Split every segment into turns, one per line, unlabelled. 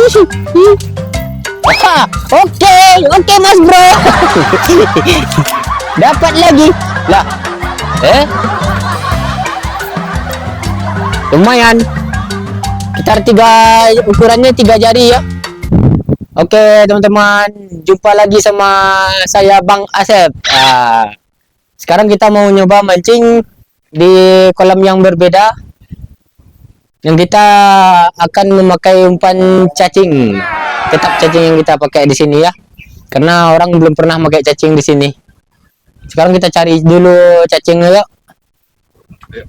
Oke, oke Mas Bro. Dapat lagi. Lah. Lumayan. Sekitar ukurannya 3 jari ya. Oke teman-teman, jumpa lagi sama saya Bang Asep. Sekarang kita mau nyoba mancing di kolam yang berbeda. Yang kita akan memakai umpan cacing. Tetap cacing yang kita pakai di sini ya. Karena orang belum pernah pakai cacing di sini. Sekarang kita cari dulu cacingnya yuk.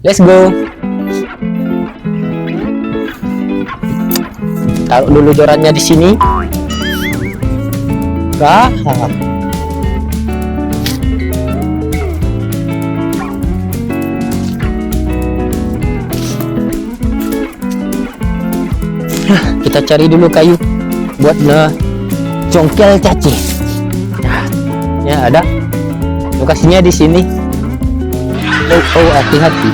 Let's go. Taruh dulu jorannya di sini. Kita cari dulu kayu buat congkel cacing. Ya ada. Lokasinya di sini. Oh, hati-hati.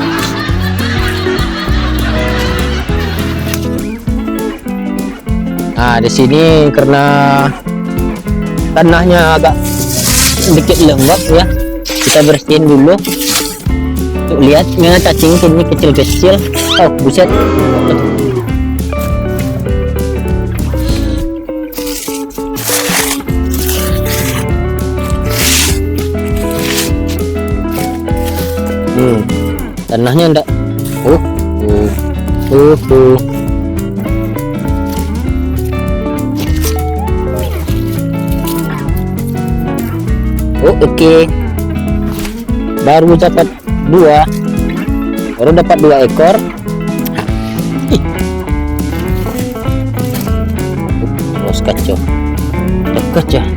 Nah, di sini karena tanahnya agak sedikit lembab ya. Kita bersihin dulu. Tuh lihatnya cacing ini kecil-kecil. Oh, buset. Tanahnya enggak. Oke. Baru dapat 2. Baru dapat 2 ekor. Bos kacau. Kacau.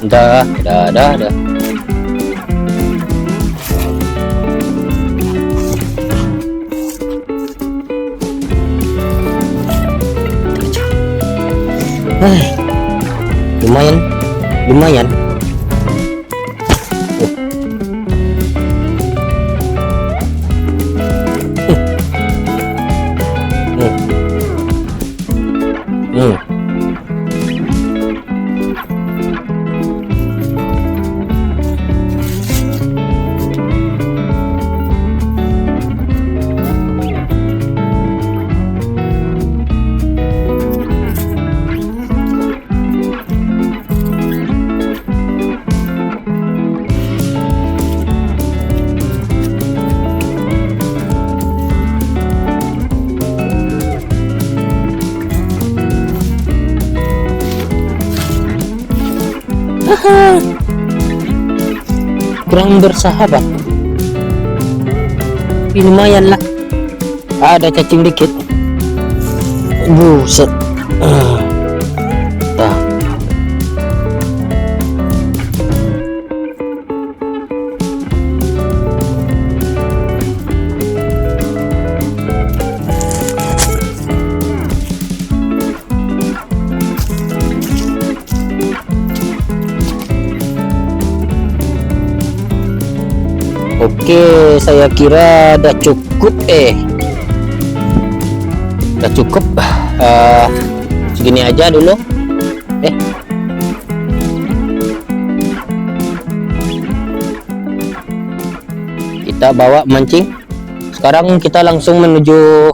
Dah. Lumayan. Kurang bersahabat. Tapi lumayan lah. Ada cacing dikit. Buset. Oke, saya kira udah cukup. Udah cukup. Segini aja dulu. Kita bawa mancing. Sekarang kita langsung menuju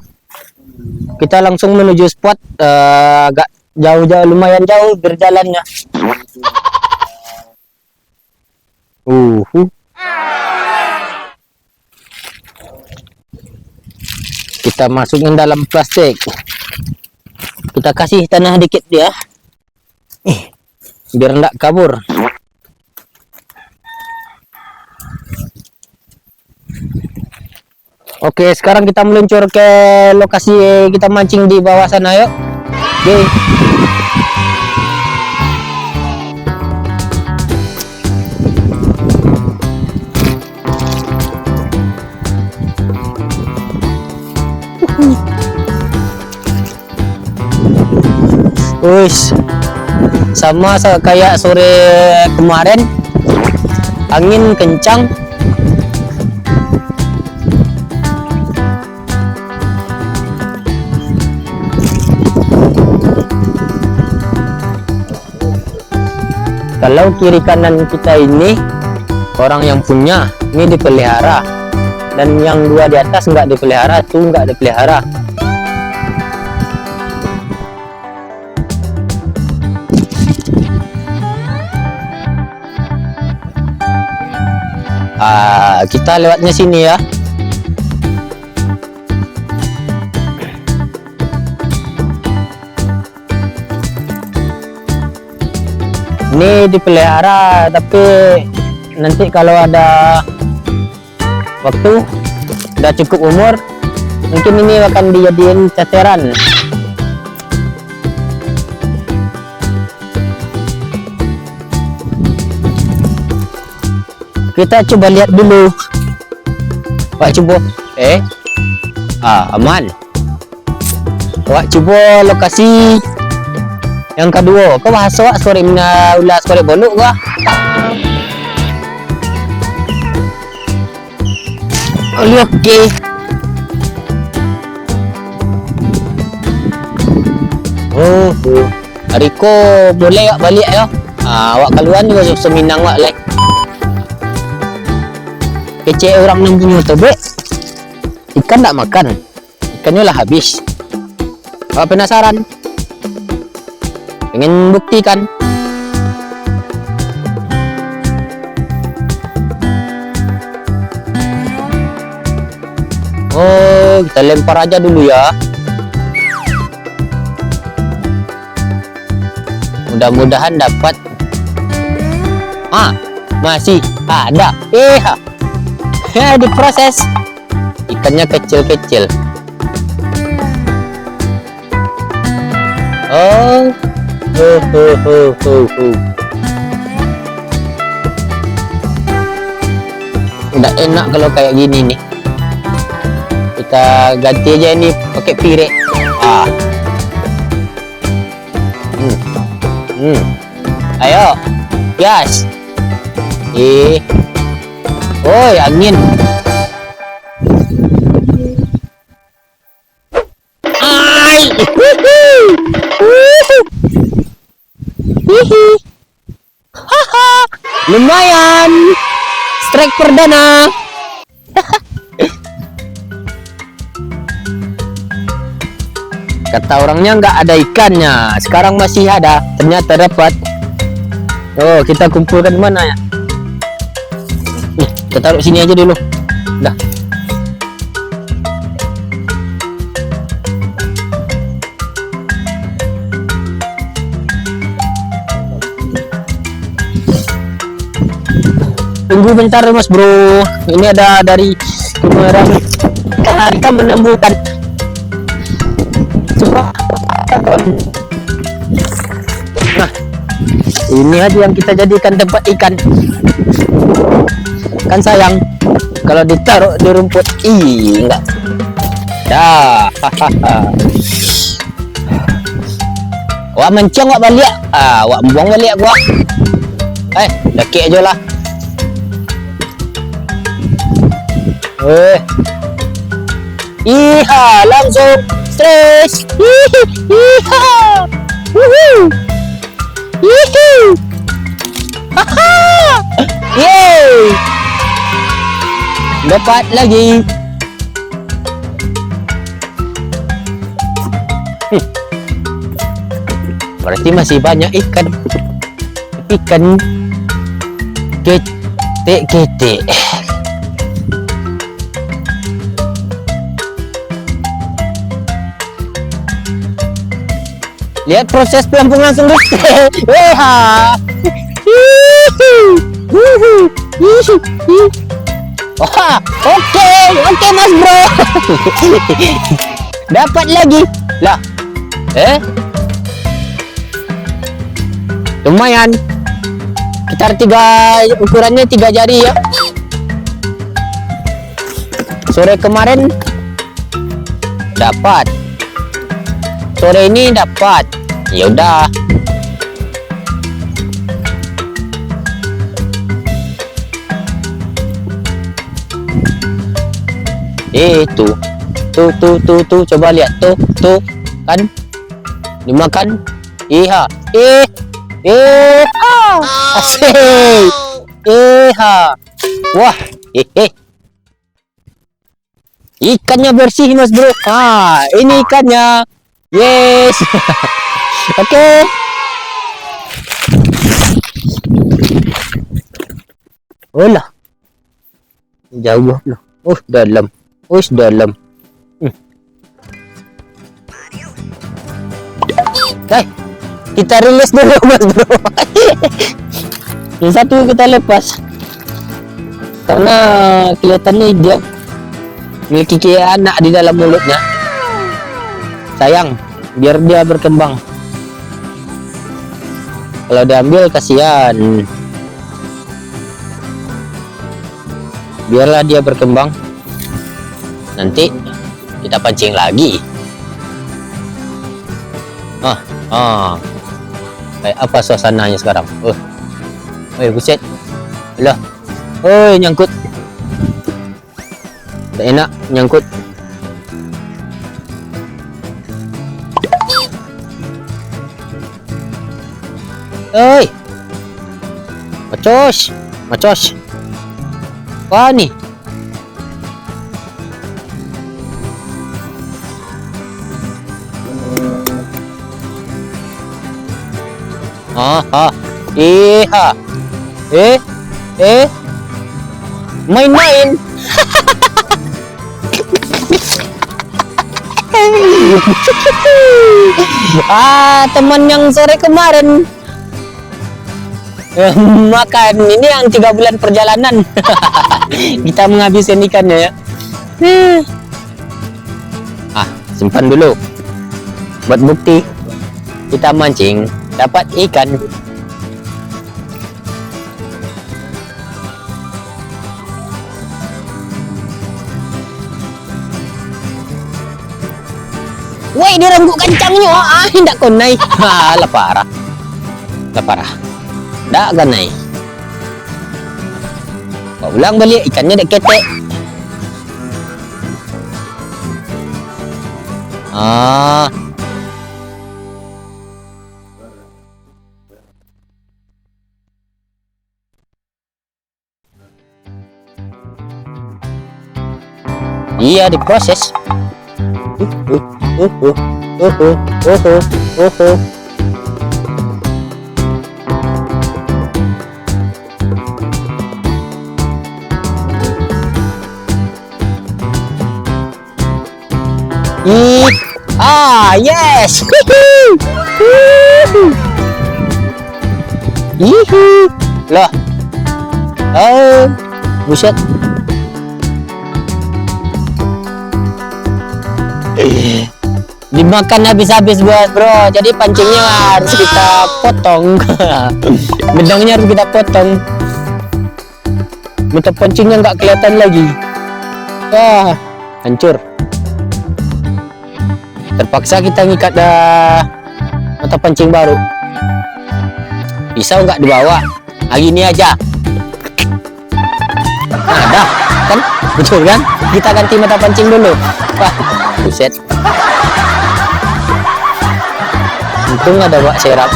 spot. Agak jauh-jauh, lumayan jauh berjalannya. Kita masukin dalam plastik. Kita kasih tanah dikit ya, biar enggak kabur. Oke, sekarang kita meluncur ke lokasi kita mancing di bawah sana yuk. Oke. Uish, sama kayak sore kemarin, angin kencang. Kalau kiri kanan kita ini orang yang punya, ini dipelihara, dan yang dua di atas nggak dipelihara, tuh nggak dipelihara. Kita lewatnya sini ya. Ini dipelihara, tapi nanti kalau ada waktu, udah cukup umur, mungkin ini akan dijadiin cateran. Kita coba lihat dulu. Wak coba. Aman. Wak coba lokasi yang kedua. Kau bahasa wak sore mina ulah sore bolok kah? Okey. Riko boleh wak balik ya. Wak kaluan juga seminang wak like. Kecek orang nang punya tebek. Ikan tak makan. Ikannya lah habis. Wak penasaran? Pengen buktikan? Oh, kita lempar aja dulu ya. Mudah-mudahan dapat. Masih ada. Diproses. Ikannya kecil-kecil. Udah enak kalau kayak gini nih. Kita ganti aja ini pakai piring. Ayo, gas. Oi, angin. Lumayan. Strike perdana. Kata orangnya nggak ada ikannya. Sekarang masih ada. Ternyata dapat. Oh, kita kumpulkan mana ya? Kita taruh sini aja dulu. Dah. Tunggu bentar mas bro. Ini ada dari kemarin kita menemukan. Nah, ini aja yang kita jadikan tempat ikan. Kan sayang kalau ditaruh di rumput. Enggak. Dah. Wah mencong wak balik. Wak buang balik gua. Daki aja lah. Langsung stres. Dapat lagi. Berarti masih banyak ikan. Ikan ketek. Lihat proses pelampung langsung gede. Oke mas bro. Dapat lagi lah. Lumayan. Sekitar ukurannya 3 jari ya. Sore kemarin dapat. Sore ini dapat Ya udah. Tuh, coba lihat tuh, kan dimakan. Iya, asik, wah, ikannya bersih Mas Bro. Ini ikannya, yes. Oke. Olah, jauh loh. Dalam. Dalam. Kita rilis dulu Mas Bro. Yang satu kita lepas karena kelihatannya dia memiliki anak di dalam mulutnya. Sayang, biar dia berkembang. Kalau diambil kasihan. Biarlah dia berkembang. Nanti kita pancing lagi. Kayak apa suasananya sekarang? Buset. Alah. Nyangkut. Tak enak nyangkut. Macos. Wah nih. Main-main. Teman yang sore kemarin makan ini yang 3 bulan perjalanan. Kita menghabiskan ikannya ya. Simpan dulu buat bukti kita mancing dapat ikan. Woi, direnggut kencangnya. Tidak konai. Lah parah. Tidak konai. Ulang balik ikannya dek ketek. Iya, diproses. Yes. Lah. Buset. Dimakan habis-habis bro, jadi pancingnya harus kita potong. Benangnya harus kita potong. Mata pancingnya nggak kelihatan lagi. Hancur. Terpaksa kita ngikat mata pancing baru. Pisau nggak dibawa, gini aja. Ada kan, betul kan? Kita ganti mata pancing dulu. Buset. Untung ada Pak Serap.